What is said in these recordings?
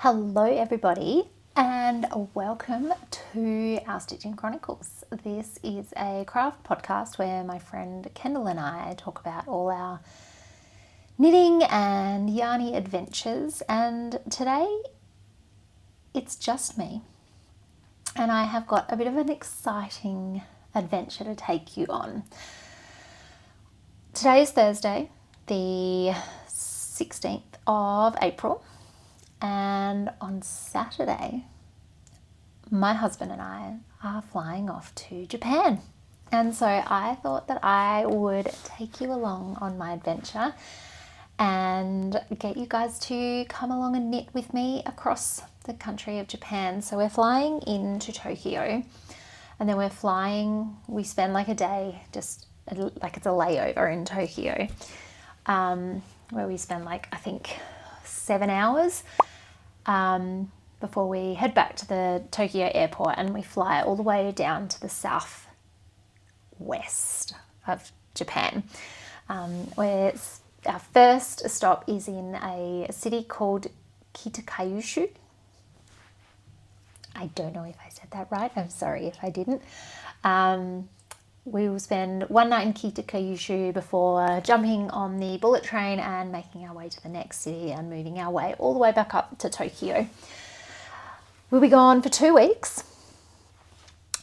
Hello everybody and welcome to our Stitching Chronicles. This is a craft podcast where my friend Kendall and I talk about all our knitting and yarny adventures, and today it's just me and I have got a bit of an exciting adventure to take you on. Today is Thursday, the 16th of April. And on Saturday, my husband and I are flying off to Japan. And so I thought that I would take you along on my adventure and get you guys to come along and knit with me across the country of Japan. So we're flying into Tokyo, and then we spend like a day, just like it's a layover in Tokyo, where we spend like, I think, 7 hours before we head back to the Tokyo airport, and we fly all the way down to the southwest of Japan, where our first stop is in a city called Kitakyushu. I don't know if I said that right. I'm sorry if I didn't. We will spend one night in Kitakyushu before jumping on the bullet train and making our way to the next city and moving our way all the way back up to Tokyo. We'll be gone for 2 weeks,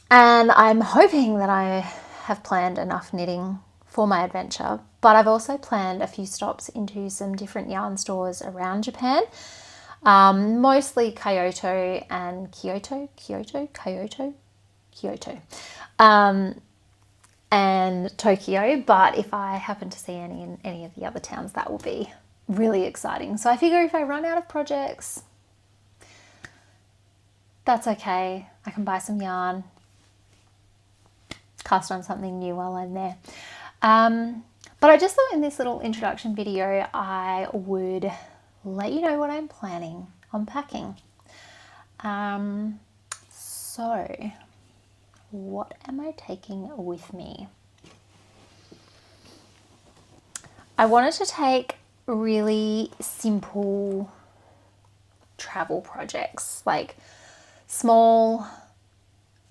and I'm hoping that I have planned enough knitting for my adventure, but I've also planned a few stops into some different yarn stores around Japan, mostly Kyoto and Kyoto, and Tokyo, but if I happen to see any in any of the other towns, that will be really exciting. So I figure if I run out of projects, that's okay. I can buy some yarn, cast on something new while I'm there. But I just thought in this little introduction video, I would let you know what I'm planning on packing. So what am I taking with me? I wanted to take really simple travel projects, like small,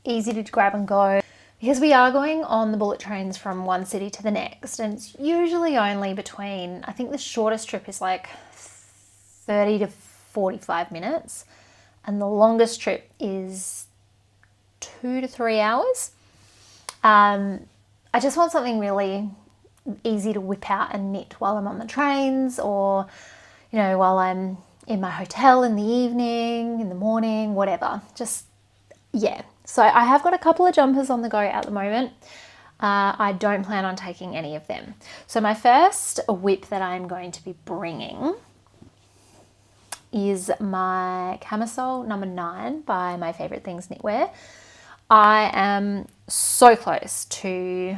easy to grab and go, because we are going on the bullet trains from one city to the next, and it's usually only between, I think the shortest trip is like 30 to 45 minutes, and the longest trip is 2 to 3 hours. I just want something really easy to whip out and knit while I'm on the trains, or, you know, while I'm in my hotel in the evening, in the morning, whatever. Just, yeah. So I have got a couple of jumpers on the go at the moment. I don't plan on taking any of them. So my first whip that I'm going to be bringing is my camisole number 9 by My Favorite Things Knitwear. I am so close to,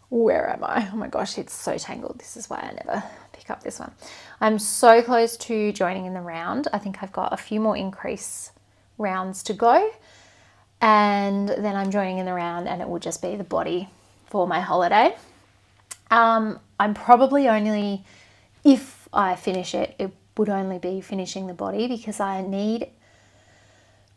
where am I? Oh my gosh, it's so tangled. This is why I never pick up this one. I'm so close to joining in the round. I think I've got a few more increase rounds to go, and then I'm joining in the round, and it will just be the body for my holiday. I'm probably only, if I finish it, it would only be finishing the body, because I need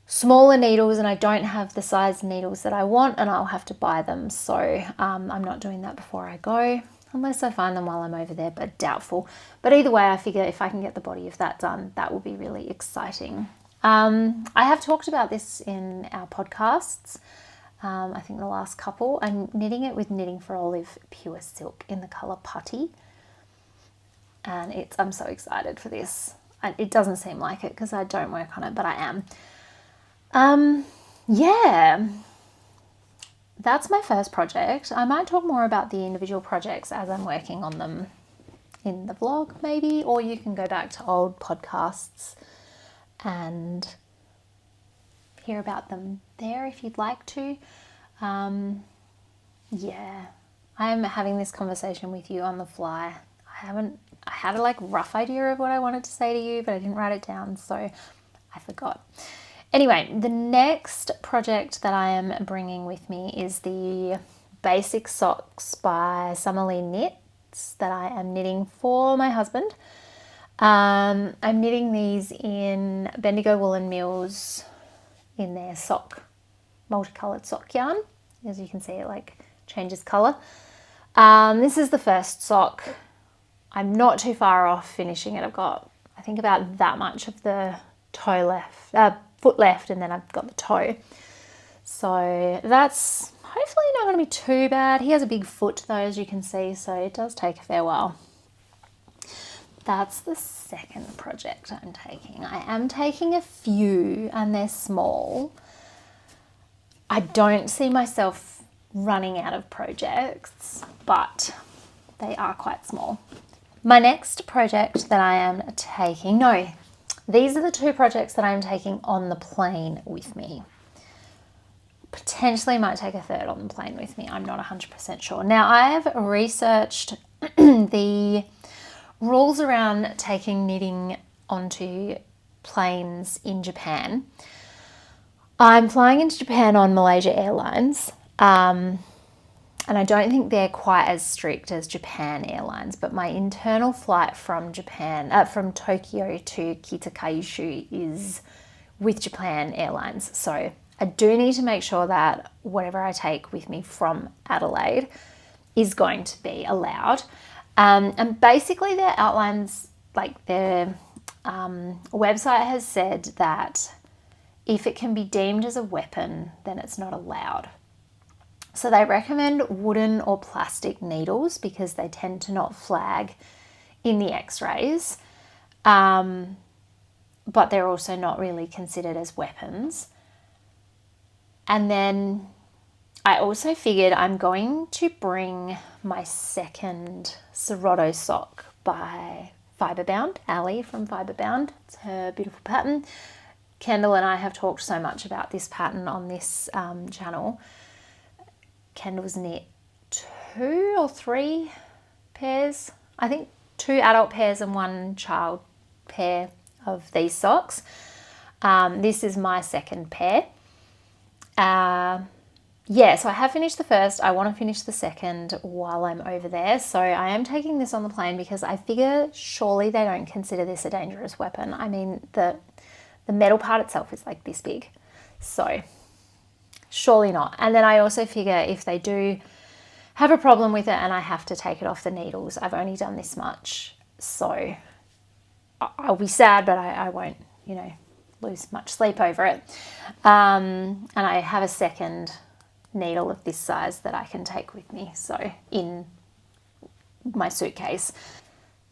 smaller needles and I don't have the size needles that I want, and I'll have to buy them. So I'm not doing that before I go, unless I find them while I'm over there, but doubtful. But either way, I figure if I can get the body of that done, that will be really exciting. I have talked about this in our podcasts. I think the last couple. I'm knitting it with Knitting for Olive Pure Silk in the colour Putty. And I'm so excited for this. It doesn't seem like it because I don't work on it, but I am. Yeah, that's my first project. I might talk more about the individual projects as I'm working on them in the vlog maybe, or you can go back to old podcasts and hear about them there if you'd like to. Yeah, I'm having this conversation with you on the fly. I had a like rough idea of what I wanted to say to you, but I didn't write it down, so I forgot. Anyway, the next project that I am bringing with me is the Basic Socks by Summerlee Knits that I am knitting for my husband. I'm knitting these in Bendigo Woolen Mills in their sock, multicolored sock yarn. As you can see, it like changes color. This is the first sock. I'm not too far off finishing it. I've got, I think, about that much of the toe left, foot left, and then I've got the toe. So that's hopefully not going to be too bad. He has a big foot though, as you can see, so it does take a fair while. That's the second project I'm taking. I am taking a few and they're small. I don't see myself running out of projects, but they are quite small. My next project that I am taking, no, these are the two projects that I'm taking on the plane with me. Potentially might take a third on the plane with me. I'm not 100% sure. Now, I have researched the rules around taking knitting onto planes in Japan. I'm flying into Japan on Malaysia Airlines, and I don't think they're quite as strict as Japan Airlines, but my internal flight from Japan, from Tokyo to Kitakyushu is with Japan Airlines. So I do need to make sure that whatever I take with me from Adelaide is going to be allowed. And basically their outlines, like their website has said that if it can be deemed as a weapon, then it's not allowed. So they recommend wooden or plastic needles because they tend to not flag in the x-rays, but they're also not really considered as weapons. And then I also figured I'm going to bring my second Serato sock by Fibrebound, Ali from Fibrebound. It's her beautiful pattern. Kendall and I have talked so much about this pattern on this channel. Kendall's knit 2 or 3 pairs, I think 2 adult pairs and 1 child pair of these socks. This is my second pair. Yeah, so I have finished the first. I want to finish the second while I'm over there. So I am taking this on the plane because I figure surely they don't consider this a dangerous weapon. I mean, the metal part itself is like this big. So surely not. And then I also figure if they do have a problem with it and I have to take it off the needles, I've only done this much. So I'll be sad, but I won't, you know, lose much sleep over it. And I have a second needle of this size that I can take with me, so in my suitcase.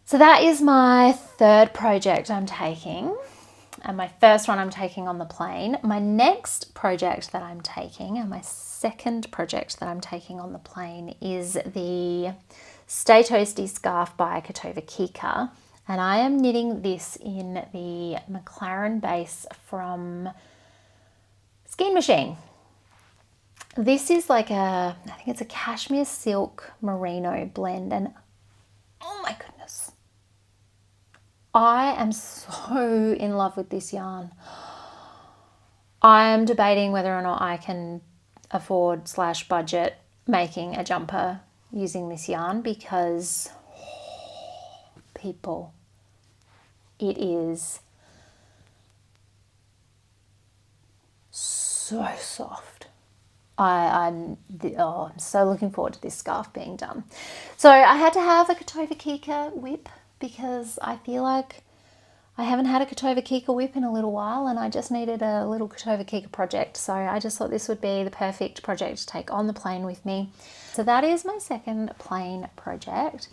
So that is my third project I'm taking, and my first one I'm taking on the plane. My next project that I'm taking, and my second project that I'm taking on the plane, is the Stay Toasty scarf by Kitakyushu, and I am knitting this in the McLaren base from Skein Machine. This is like I think it's a cashmere silk merino blend, and oh my goodness, I am so in love with this yarn. I am debating whether or not I can afford / budget making a jumper using this yarn because people, it is so soft. I'm so looking forward to this scarf being done. So I had to have a Kitakyushu whip because I feel like I haven't had a Kitakyushu whip in a little while and I just needed a little Kitakyushu project. So I just thought this would be the perfect project to take on the plane with me. So that is my second plane project.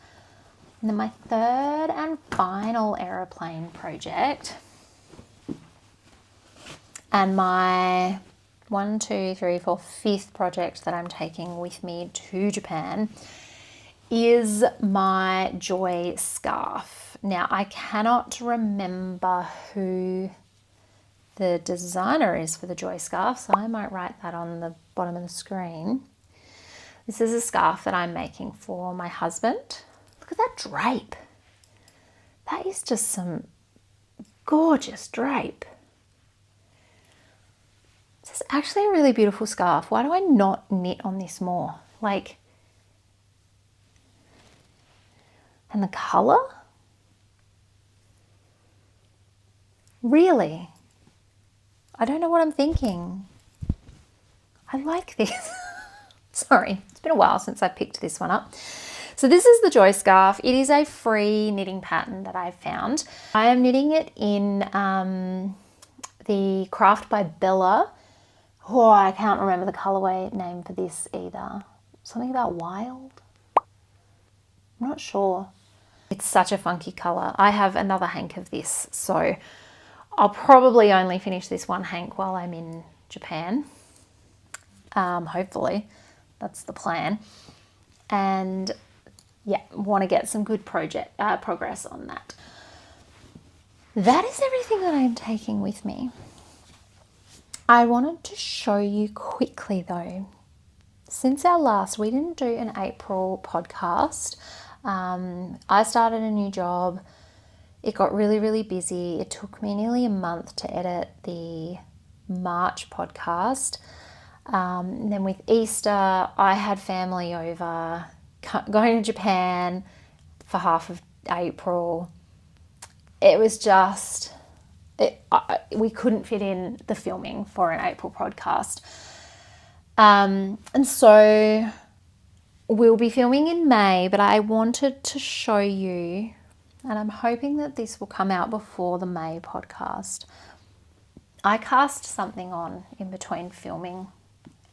And then my third and final aeroplane project, and my 1, 2, 3, 4, 5th project that I'm taking with me to Japan is my Joy scarf. Now, I cannot remember who the designer is for the Joy scarf, so I might write that on the bottom of the screen. This is a scarf that I'm making for my husband. Look at that drape. That is just some gorgeous drape. This is actually a really beautiful scarf. Why do I not knit on this more? Like, and the color? Really? I don't know what I'm thinking. I like this. Sorry, it's been a while since I picked this one up. So this is the Joy Scarf. It is a free knitting pattern that I've found. I am knitting it in the Craft by Bella. Oh, I can't remember the colorway name for this either. Something about Wild? I'm not sure. It's such a funky color. I have another hank of this, so I'll probably only finish this one hank while I'm in Japan. Hopefully, that's the plan. And yeah, want to get some good progress on that. That is everything that I'm taking with me. I wanted to show you quickly though, since our last, we didn't do an April podcast. I started a new job. It got really, really busy. It took me nearly a month to edit the March podcast. And then with Easter, I had family over, going to Japan for half of April. It was just, we couldn't fit in the filming for an April podcast. And so we'll be filming in May, but I wanted to show you, and I'm hoping that this will come out before the May podcast. I cast something on in between filming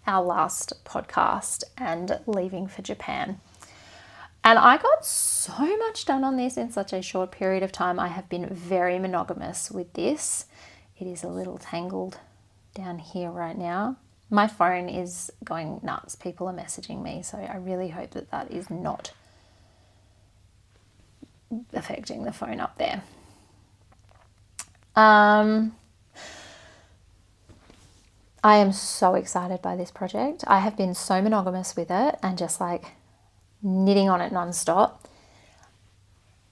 our last podcast and leaving for Japan. And I got so much done on this in such a short period of time. I have been very monogamous with this. It is a little tangled down here right now. My phone is going nuts. People are messaging me, so I really hope that that is not affecting the phone up there. I am so excited by this project. I have been so monogamous with it and just like knitting on it nonstop.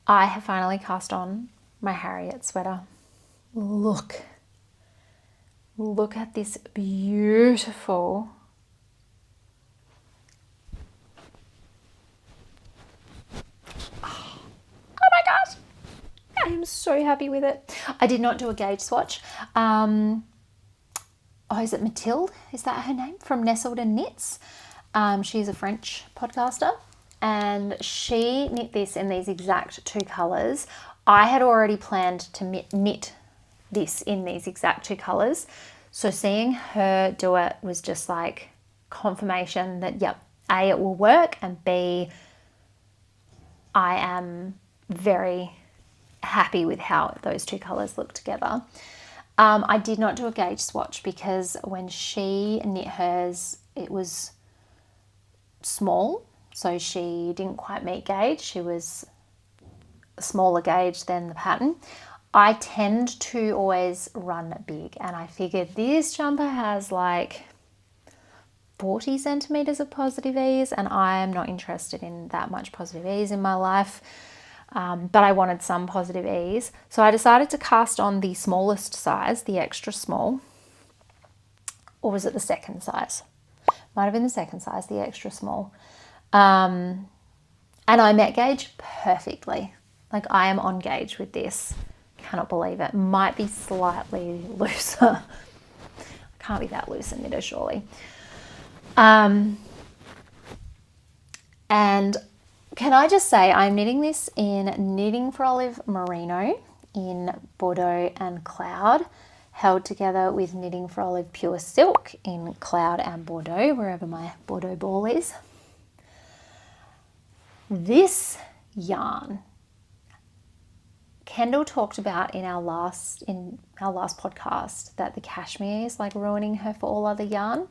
I have finally cast on my Harriet sweater. Look at this beautiful, oh my gosh, I am so happy with it. I did not do a gauge swatch. Is it Mathilde? Is that her name? From Nestled and Knits. She's a French podcaster and she knit this in these exact two colors. I had already planned to knit this in these exact two colors. So seeing her do it was just like confirmation that, yep, A, it will work, and B, I am very happy with how those two colors look together. I did not do a gauge swatch because when she knit hers, it was small, so she didn't quite meet gauge. She was a smaller gauge than the pattern. I tend to always run big, and I figured this jumper has like 40 centimeters of positive ease, and I am not interested in that much positive ease in my life. But I wanted some positive ease. So I decided to cast on the smallest size, the extra small. Or was it the second size? Might have been the second size, the extra small. And I met gauge perfectly. Like I am on gauge with this. Cannot believe it. Might be slightly looser. Can't be that loose a knitter, surely. And can I just say, I'm knitting this in Knitting for Olive Merino in Bordeaux and Cloud, held together with Knitting for Olive Pure Silk in Cloud and Bordeaux, wherever my Bordeaux ball is. This yarn, Kendall talked about in our last podcast that the cashmere is like ruining her for all other yarn.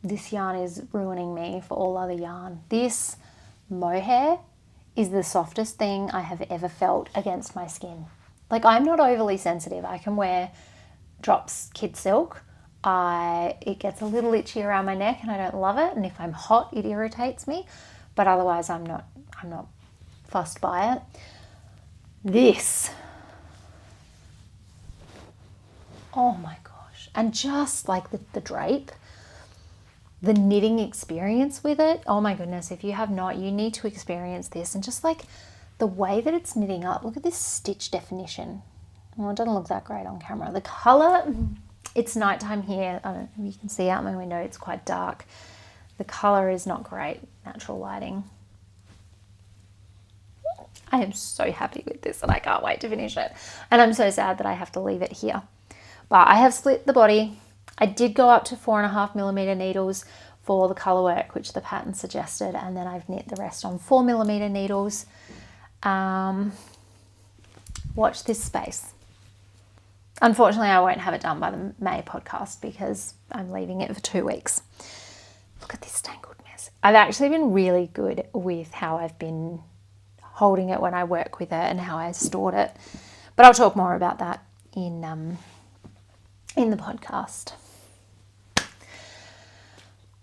This yarn is ruining me for all other yarn. This mohair is the softest thing I have ever felt against my skin. Like I'm not overly sensitive. I can wear drops kid silk. It gets a little itchy around my neck and I don't love it. And if I'm hot, it irritates me. But otherwise I'm not fussed by it. This, oh my gosh. And just like the drape, the knitting experience with it, oh my goodness, if you have not, you need to experience this. And just like the way that it's knitting up, look at this stitch definition. Well, it doesn't look that great on camera. The colour, it's nighttime here. I don't know if you can see out my window, it's quite dark. The colour is not great, natural lighting. I am so happy with this and I can't wait to finish it. And I'm so sad that I have to leave it here. But I have split the body. I did go up to 4.5mm needles for the colour work, which the pattern suggested, and then I've knit the rest on 4mm needles. Watch this space. Unfortunately, I won't have it done by the May podcast because I'm leaving it for 2 weeks. Look at this tangled mess. I've actually been really good with how I've been holding it when I work with it and how I stored it. But I'll talk more about that in the podcast.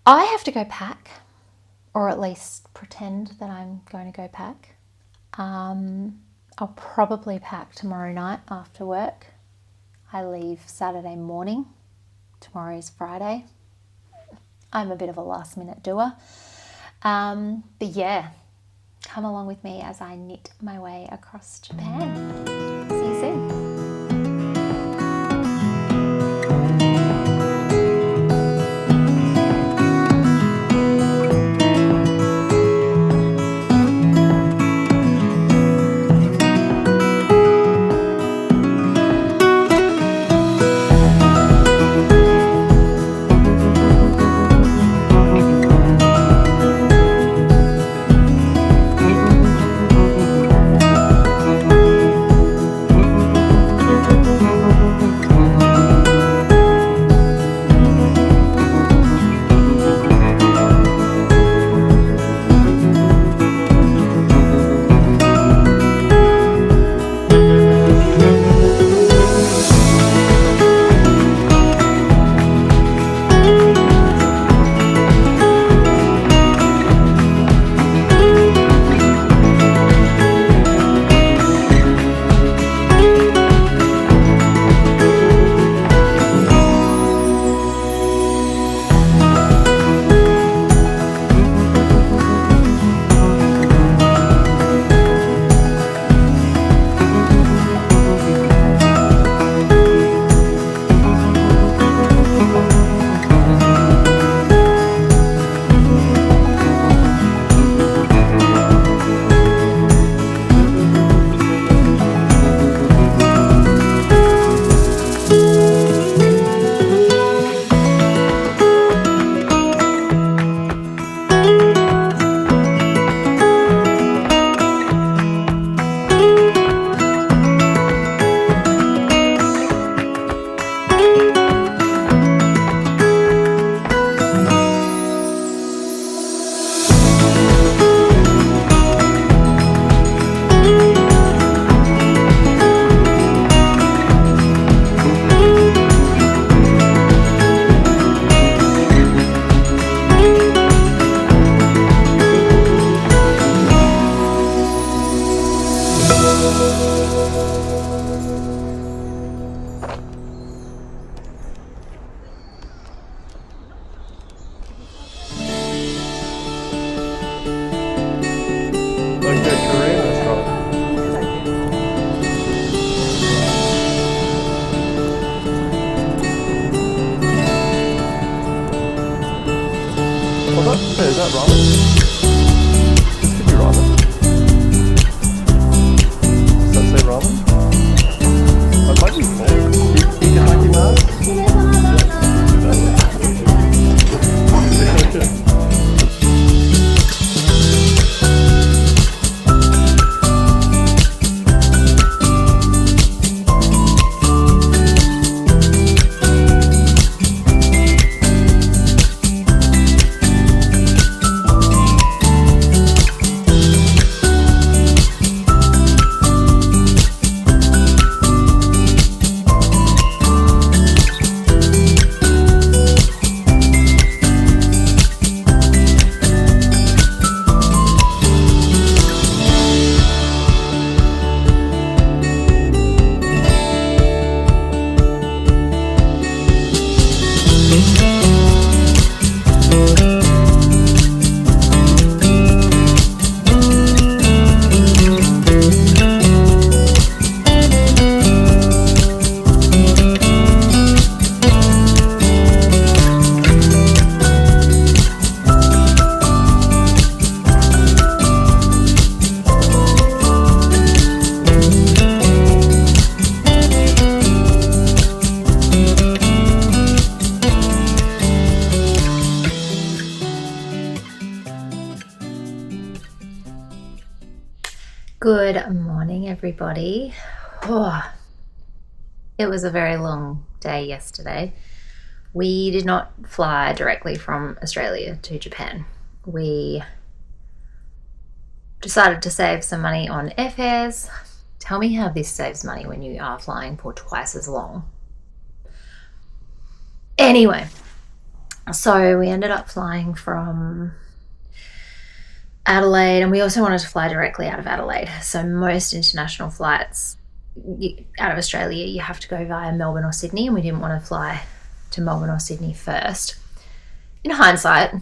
I have to go pack, or at least pretend that I'm going to go pack. I'll probably pack tomorrow night after work. I leave Saturday morning. Tomorrow is Friday. I'm a bit of a last minute doer. But yeah, come along with me as I knit my way across Japan. See you soon. Is that ramen? This could be ramen. Does that say ramen? That might be full. morning, everybody. It was a very long day yesterday. We did not fly directly from Australia to Japan. We decided to save some money on airfares. Tell me how this saves money when you are flying for twice as long. Anyway, so we ended up flying from Adelaide, and we also wanted to fly directly out of Adelaide. So most international flights out of Australia, you have to go via Melbourne or Sydney, and we didn't want to fly to Melbourne or Sydney first. In hindsight,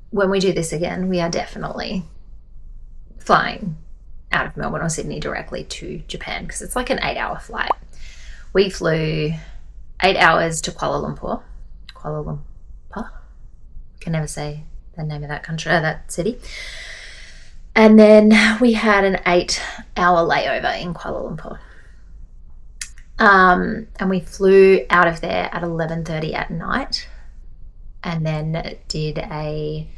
when we do this again, we are definitely flying out of Melbourne or Sydney directly to Japan, because it's like an 8-hour flight. We flew 8 hours to Kuala Lumpur. Can never say the name of that country, that city. And then we had an 8-hour layover in Kuala Lumpur. And we flew out of there at 11:30 at night, and then did a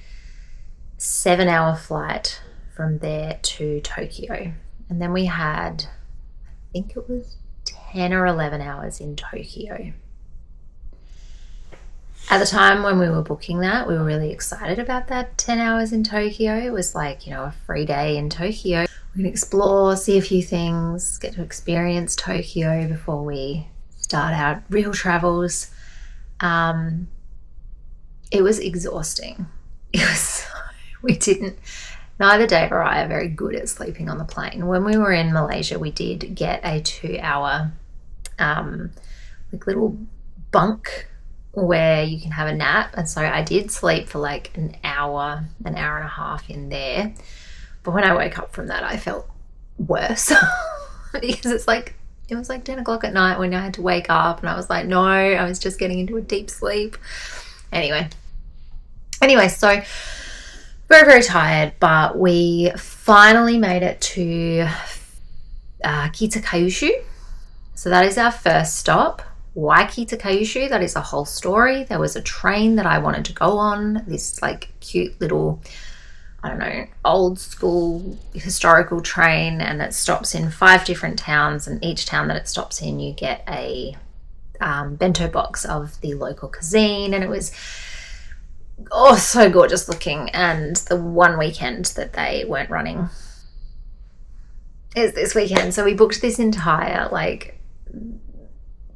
7-hour flight from there to Tokyo. And then we had, I think it was 10 or 11 hours in Tokyo. At the time when we were booking that, we were really excited about that 10 hours in Tokyo. It was like, a free day in Tokyo. We can explore, see a few things, get to experience Tokyo before we start our real travels. It was exhausting. Neither Dave or I are very good at sleeping on the plane. When we were in Malaysia, we did get a 2-hour little bunk where you can have a nap, and so I did sleep for like an hour and a half in there. But when I woke up from that, I felt worse because it was like 10 o'clock at night when I had to wake up, and I was like, no, I was just getting into a deep sleep. Anyway, so very, very tired, but we finally made it to Kitakyushu. So that is our first stop. Why Kitakyushu? That is a whole story. There was a train that I wanted to go on, this like cute little, old school historical train, and it stops in 5 different towns, and each town that it stops in you get a bento box of the local cuisine, and it was so gorgeous looking. And the one weekend that they weren't running is this weekend, so we booked this entire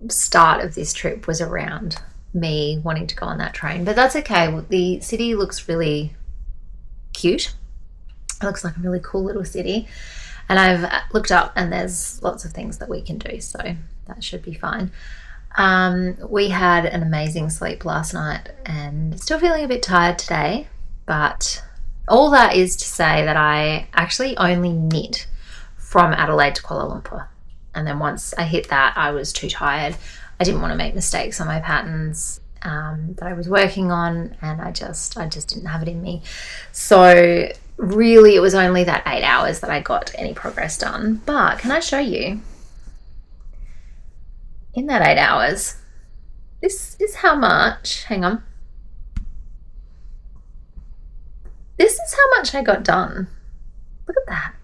start of this trip was around me wanting to go on that train. But that's okay. The city looks really cute. It looks like a really cool little city, and I've looked up and there's lots of things that we can do, so that should be fine. We had an amazing sleep last night and still feeling a bit tired today, but all that is to say that I actually only knit from Adelaide to Kuala Lumpur. And then once I hit that, I was too tired. I didn't want to make mistakes on my patterns that I was working on, and I just didn't have it in me. So really, it was only that 8 hours that I got any progress done. But can I show you? In that 8 hours, this is how much, hang on. This is how much I got done. Look at that.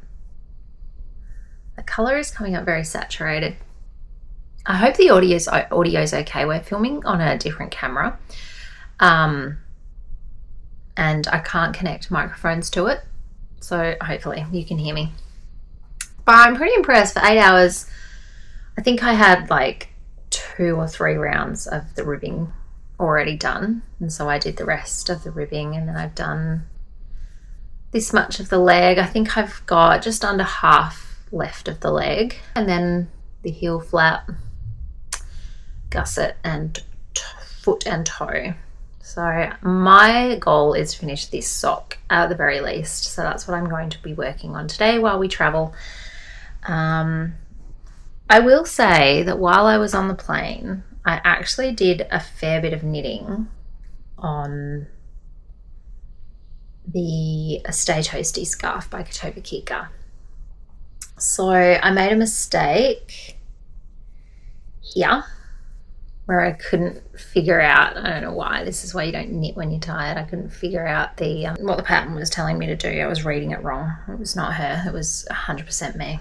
The color is coming up very saturated. I hope the audio's okay. We're filming on a different camera, and I can't connect microphones to it, so hopefully you can hear me. But I'm pretty impressed. For 8 hours, I think I had 2 or 3 rounds of the ribbing already done, and so I did the rest of the ribbing, and then I've done this much of the leg. I think I've got just under half left of the leg, and then the heel flap, gusset, and foot and toe. So my goal is to finish this sock at the very least, so that's what I'm going to be working on today while we travel. I will say that while I was on the plane, I actually did a fair bit of knitting on the Stay Toasty scarf by Kitakyushu. So I made a mistake here where I couldn't figure out, I don't know why, this is why you don't knit when you're tired. I couldn't figure out what the pattern was telling me to do. I was reading it wrong. It was not her, it was 100% me.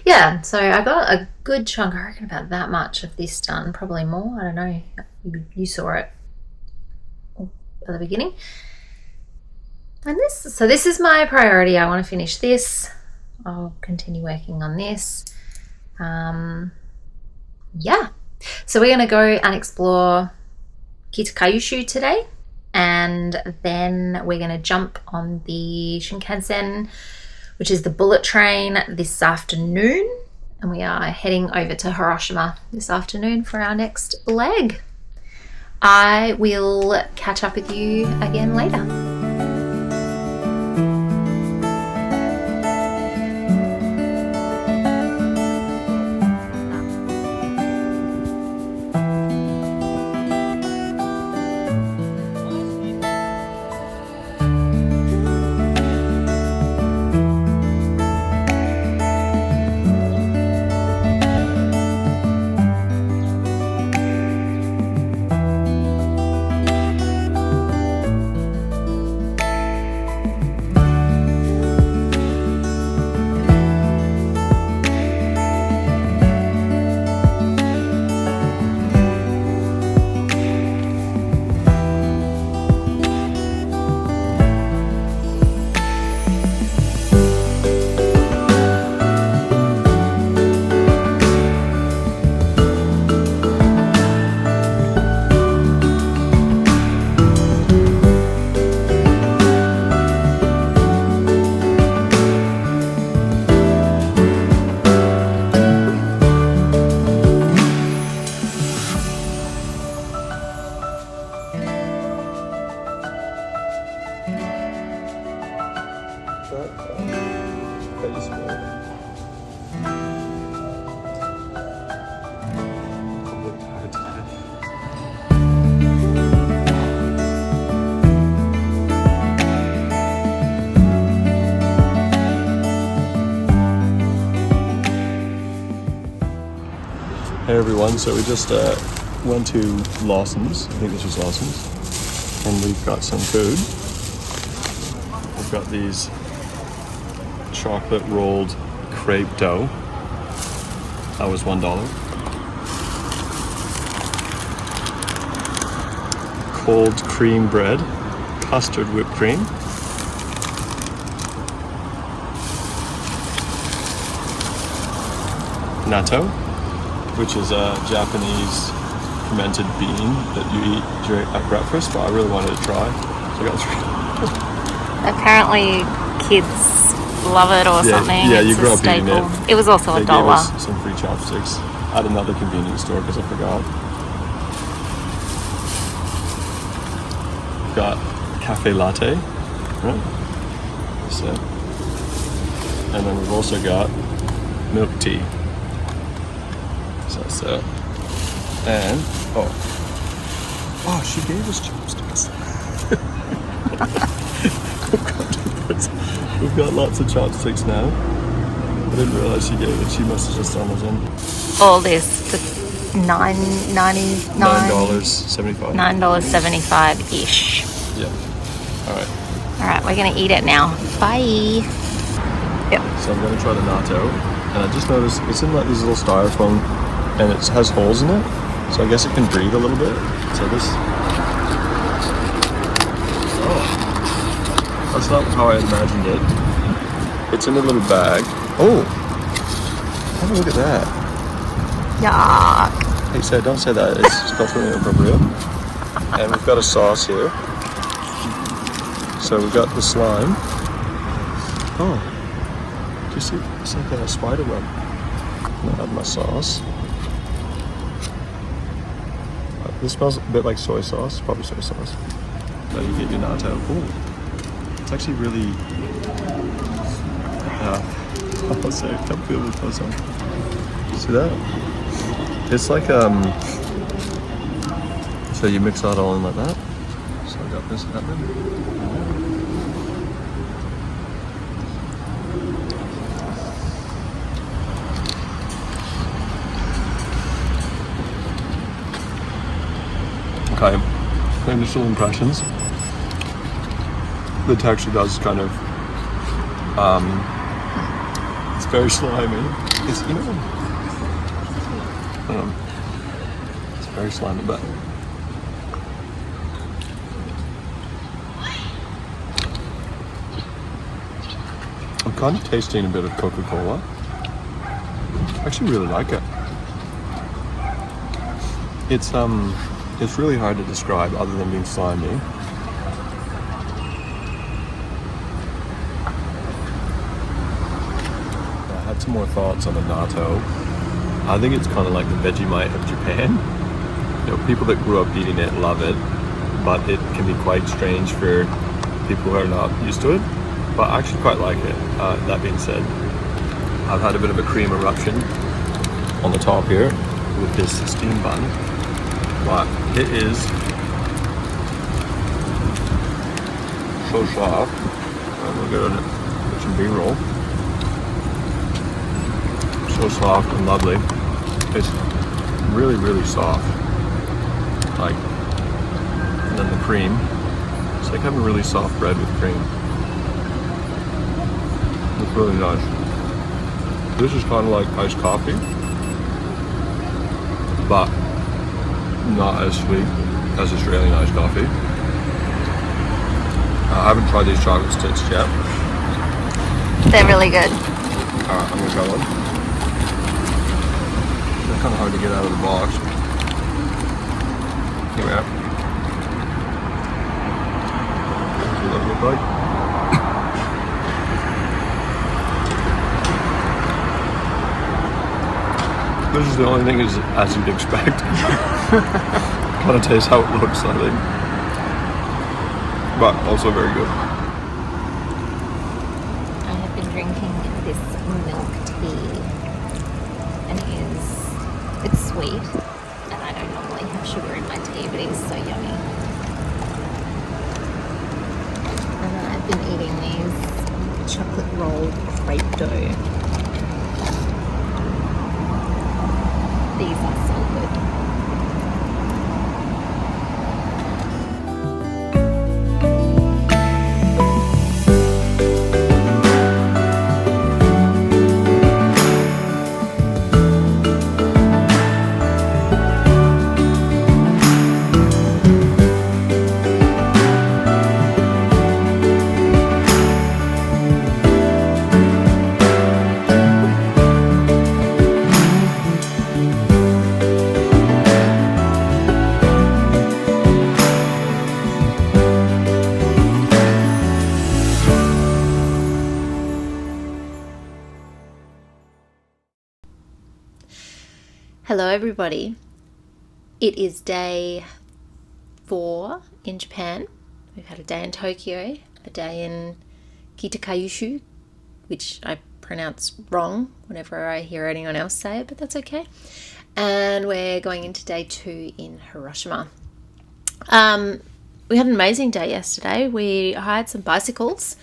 Yeah, so I got a good chunk, I reckon about that much of this done, probably more, I don't know. You saw it at the beginning. And this is my priority. I want to finish this. I'll continue working on this. Yeah. So we're going to go and explore Kitakyushu today, and then we're going to jump on the Shinkansen, which is the bullet train, this afternoon, and we are heading over to Hiroshima this afternoon for our next leg. I will catch up with you again later. Hey everyone, so we just went to Lawson's, I think this was Lawson's, and we've got some food. We've got these chocolate rolled crepe dough. That was $1. Cold cream bread, custard whipped cream. Natto, which is a Japanese fermented bean that you eat at breakfast, but I really wanted to try, so I got 3. Apparently kids love it or something. Yeah, it's you grew up eating staple. it. It was also They $1. gave us some free chopsticks at another convenience store because I forgot. We've got cafe latte, right? So, and then we've also got milk tea. So, and she gave us chopsticks. We've got lots of chopsticks now. I didn't realize she gave it. She must have just done us in. All this for $9.75. $9.75-ish. Yeah. All right, we're gonna eat it now. Bye. Yep. So I'm gonna try the natto, and I just noticed it's in like these little styrofoam, and it has holes in it, so I guess it can breathe a little bit. So this, that's not how I imagined it. It's in a little bag. Oh, have a look at that. Yuck. Hey, Sarah, don't say that. It's culturally inappropriate. And we've got a sauce here. So we've got the slime. Oh, do you see? It's like a spider web. I'm gonna add my sauce. This smells a bit like soy sauce, probably soy sauce. Then you get your natto. Ooh, it's actually really. I'll say, come feel the close on. See that? It's like so you mix that all in like that. So I got this happening. Okay, initial impressions. The texture does kind of, it's very slimy. It's, it's very slimy, but I'm kind of tasting a bit of Coca-Cola. I actually really like it. It's really hard to describe other than being slimy. I had some more thoughts on the natto. I think it's kind of like the Vegemite of Japan. People that grew up eating it love it, but it can be quite strange for people who are not used to it. But I actually quite like it. That being said, I've had a bit of a cream eruption on the top here with this steam bun, but it is so soft. I'm gonna get some B-roll. So soft and lovely. It's really, really soft. And then the cream. It's like having really soft bread with cream. It's really nice. This is kind of like iced coffee, but not as sweet as Australian iced coffee. I haven't tried these chocolate sticks yet. They're really good. I'm gonna try one. They're kind of hard to get out of the box. Here we are. That's what they look like. This is the only thing is as you'd expect. Kind of tastes how it looks, I think. But also very good. I have been drinking this milk tea, and it's sweet, and I don't normally have sugar in my tea, but it is so yummy. And then I've been eating these chocolate rolled crepe dough. These are so good. Hello everybody, it is day 4 in Japan. We've had a day in Tokyo, a day in Kitakyushu, which I pronounce wrong whenever I hear anyone else say it, but that's okay. And we're going into day 2 in Hiroshima. We had an amazing day yesterday. We hired some bicycles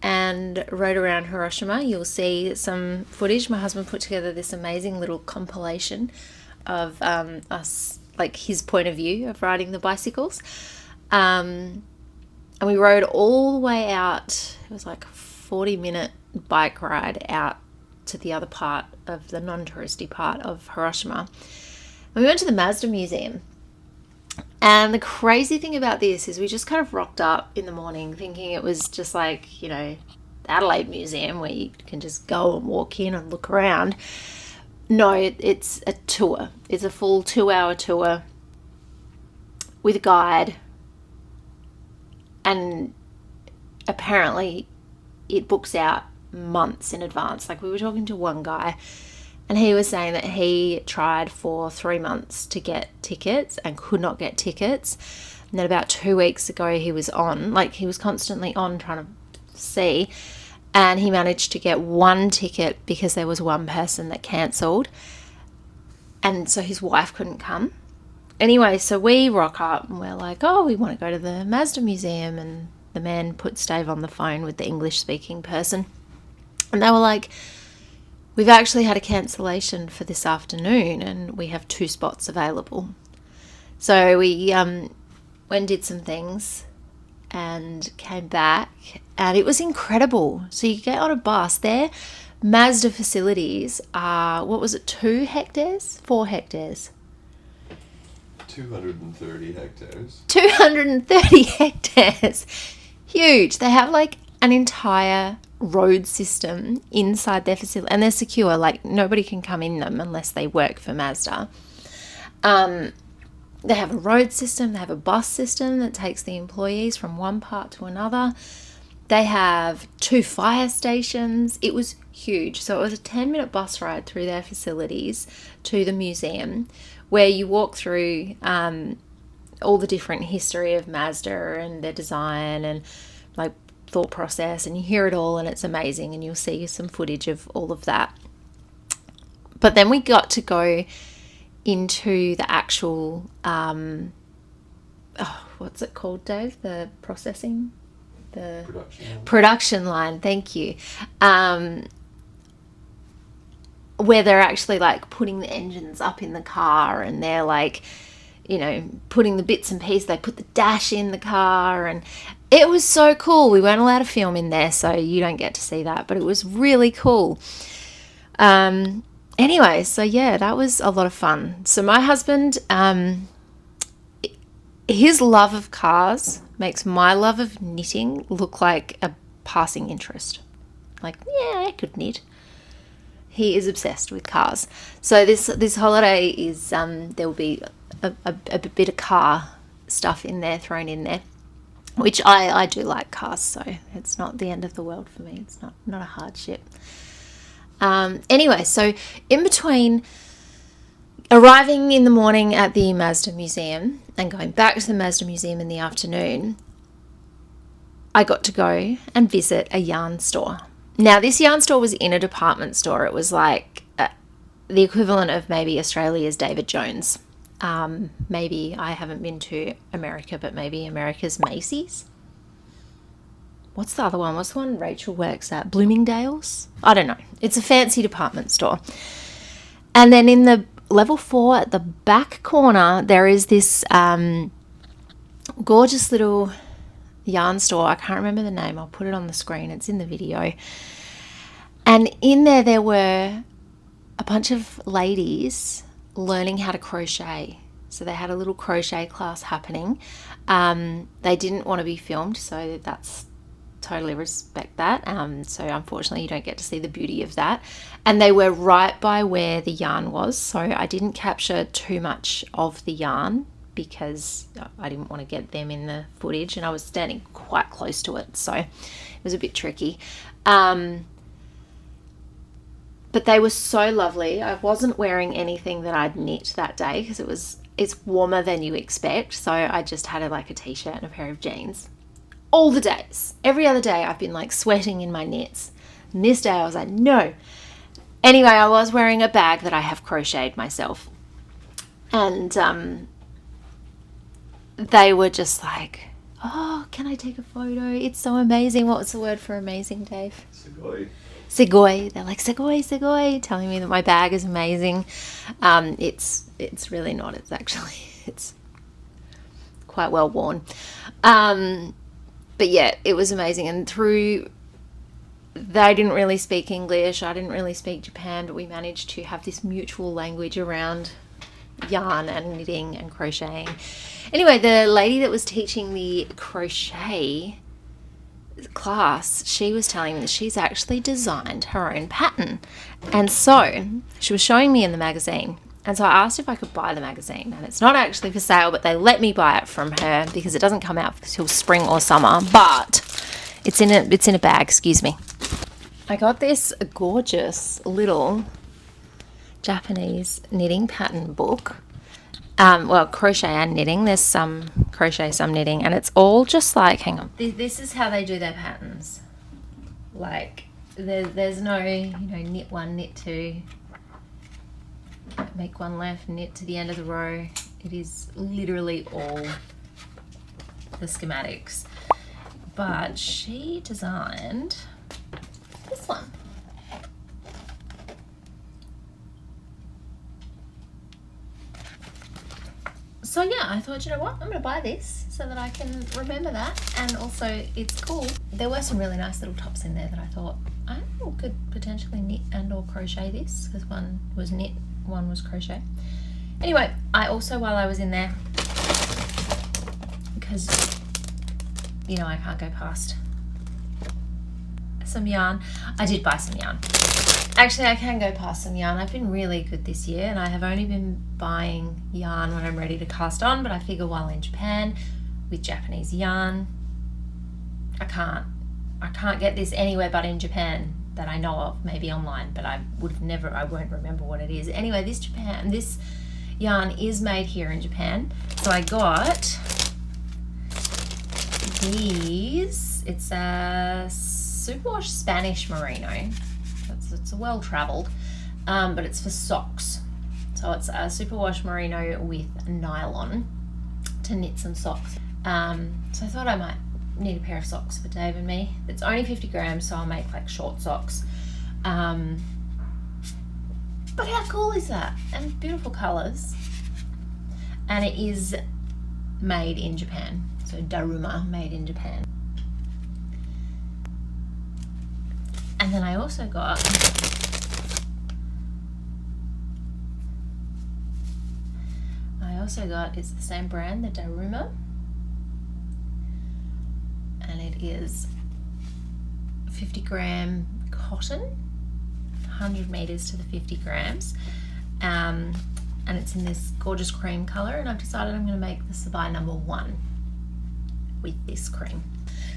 and rode around Hiroshima. You'll see some footage. My husband put together this amazing little compilation of us, like his point of view of riding the bicycles. And we rode all the way out. It was like a 40-minute bike ride out to the other part of the non-touristy part of Hiroshima. And we went to the Mazda Museum. And the crazy thing about this is we just kind of rocked up in the morning thinking it was just like, the Adelaide Museum where you can just go and walk in and look around. No, it's a tour. It's a full 2-hour tour with a guide. And apparently it books out months in advance. Like we were talking to one guy, and he was saying that he tried for 3 months to get tickets and could not get tickets. And then about 2 weeks ago, he was constantly on trying to see. And he managed to get one ticket because there was one person that cancelled. And so his wife couldn't come. Anyway, so we rock up and we're like, oh, we want to go to the Mazda Museum. And the man puts Dave on the phone with the English-speaking person. And they were like, we've actually had a cancellation for this afternoon and we have 2 spots available. So we went and did some things and came back, and it was incredible. So you get on a bus there. Mazda facilities are, what was it, 2 hectares? 4 hectares? 230 hectares. 230 hectares. Huge. They have like an entire road system inside their facility, and they're secure. Like nobody can come in them unless they work for Mazda. They have a road system. They have a bus system that takes the employees from one part to another. They have 2 fire stations. It was huge. So it was a 10-minute bus ride through their facilities to the museum, where you walk through all the different history of Mazda and their design and like thought process, and you hear it all, and it's amazing, and you'll see some footage of all of that. But then we got to go into the actual what's it called, Dave? The processing? The production line, thank you. Where they're actually like putting the engines up in the car, and they're like, you know, putting the bits and pieces. They put the dash in the car, and it was so cool. We weren't allowed to film in there, so you don't get to see that, but it was really cool. Anyway, so yeah, that was a lot of fun. So my husband, his love of cars makes my love of knitting look like a passing interest. Like, yeah, I could knit. He is obsessed with cars. So this holiday is there will be a bit of car stuff in there, thrown in there, which I do like cars, so it's not the end of the world for me. It's not a hardship. Anyway, so in between arriving in the morning at the Mazda Museum and going back to the Mazda Museum in the afternoon, I got to go and visit a yarn store. Now, this yarn store was in a department store. It was like the equivalent of maybe Australia's David Jones. Maybe I haven't been to America, but maybe America's Macy's. What's the other one? What's the one Rachel works at? Bloomingdale's? I don't know. It's a fancy department store. And then in the level 4 at the back corner, there is this gorgeous little yarn store. I can't remember the name. I'll put it on the screen. It's in the video. And in there were a bunch of ladies learning how to crochet. So they had a little crochet class happening. They didn't want to be filmed, so that's totally respect that. So unfortunately you don't get to see the beauty of that. And they were right by where the yarn was, so I didn't capture too much of the yarn because I didn't want to get them in the footage, and I was standing quite close to it, so it was a bit tricky. But they were so lovely. I wasn't wearing anything that I'd knit that day because it's warmer than you expect, so I just had a t-shirt and a pair of jeans. All the days, every other day, I've been like sweating in my knits, and this day I was like, no. Anyway, I was wearing a bag that I have crocheted myself, and they were just like, oh, can I take a photo? It's so amazing. What was the word for amazing, Dave? Segoi. They're like, segoi, telling me that my bag is amazing. It's really not. It's quite well worn. But yeah, it was amazing. And they didn't really speak English. I didn't really speak Japan, but we managed to have this mutual language around yarn and knitting and crocheting. Anyway, the lady that was teaching the crochet class, she was telling me that she's actually designed her own pattern. And so she was showing me in the magazine. And so I asked if I could buy the magazine, and it's not actually for sale, but they let me buy it from her because it doesn't come out until spring or summer, but it's in a bag, excuse me. I got this gorgeous little Japanese knitting pattern book. Crochet and knitting. There's some crochet, some knitting, and it's all just like, hang on. This is how they do their patterns. Like, there's no, knit 1, knit 2, make 1 left, knit to the end of the row. It is literally all the schematics. But she designed this one. So yeah, I thought, you know what, I'm going to buy this so that I can remember that, and also it's cool. There were some really nice little tops in there that I thought I could potentially knit and or crochet this, because one was knit, one was crochet. Anyway, I also, while I was in there, because you know I can't go past some yarn, I did buy some yarn. Actually, I can go past some yarn. I've been really good this year, and I have only been buying yarn when I'm ready to cast on, but I figure while in Japan with Japanese yarn, I can't get this anywhere but in Japan that I know of, maybe online, but I won't remember what it is. Anyway, this yarn is made here in Japan. So I got these. It's a superwash Spanish merino. It's a well-traveled, but it's for socks. So it's a superwash merino with nylon to knit some socks. So I thought I might need a pair of socks for Dave and me. It's only 50 grams, so I'll make like short socks. But how cool is that? And beautiful colors. And it is made in Japan. So Daruma, made in Japan. And then I also got it's the same brand, the Daruma, and it is 50 gram cotton, 100 meters to the 50 grams, and it's in this gorgeous cream color, and I've decided I'm going to make the Sabai number 1 with this cream.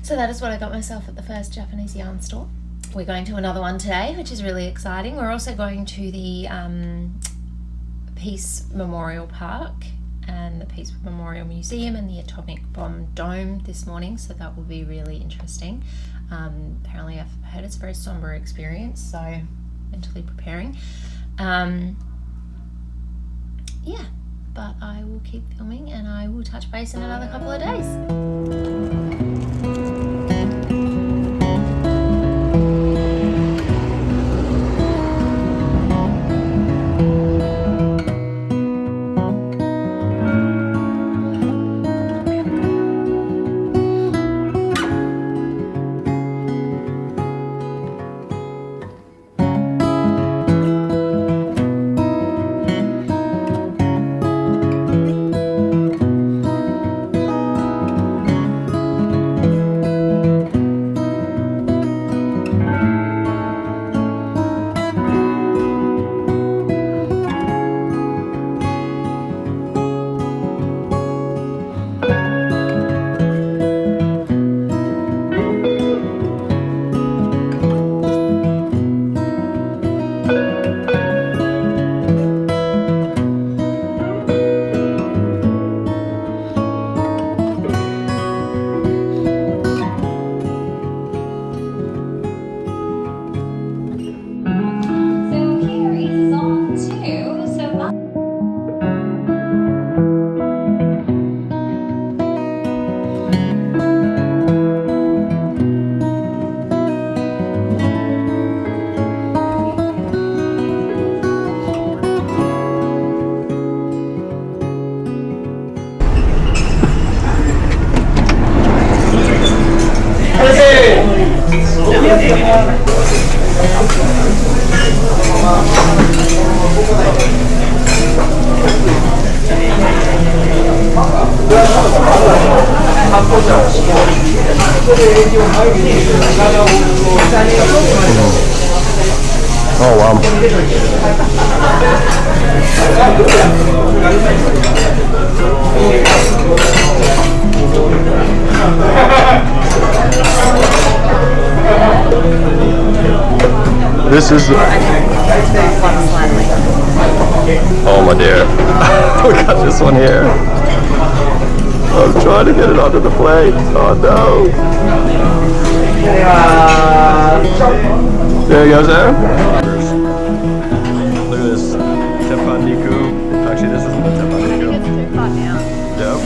So that is what I got myself at the first Japanese yarn store. We're going to another one today, which is really exciting. We're also going to the Peace Memorial Park and the Peace Memorial Museum and the Atomic Bomb Dome this morning, so that will be really interesting. Apparently I've heard it's a very somber experience, so mentally preparing. Yeah, but I will keep filming and I will touch base in another couple of days. Oh wow. This is oh my dear. We got this one here. I'm trying to get it onto the plate. Oh no. There he goes there. Look at this. Tepaniku. Actually, this isn't the Tepaniku. It's too far down. Yep.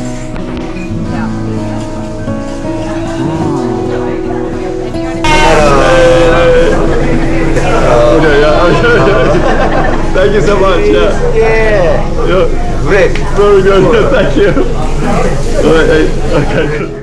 Okay, yeah. Thank you so much. Yeah. Yeah. Great. Very good. Thank you. All right, okay.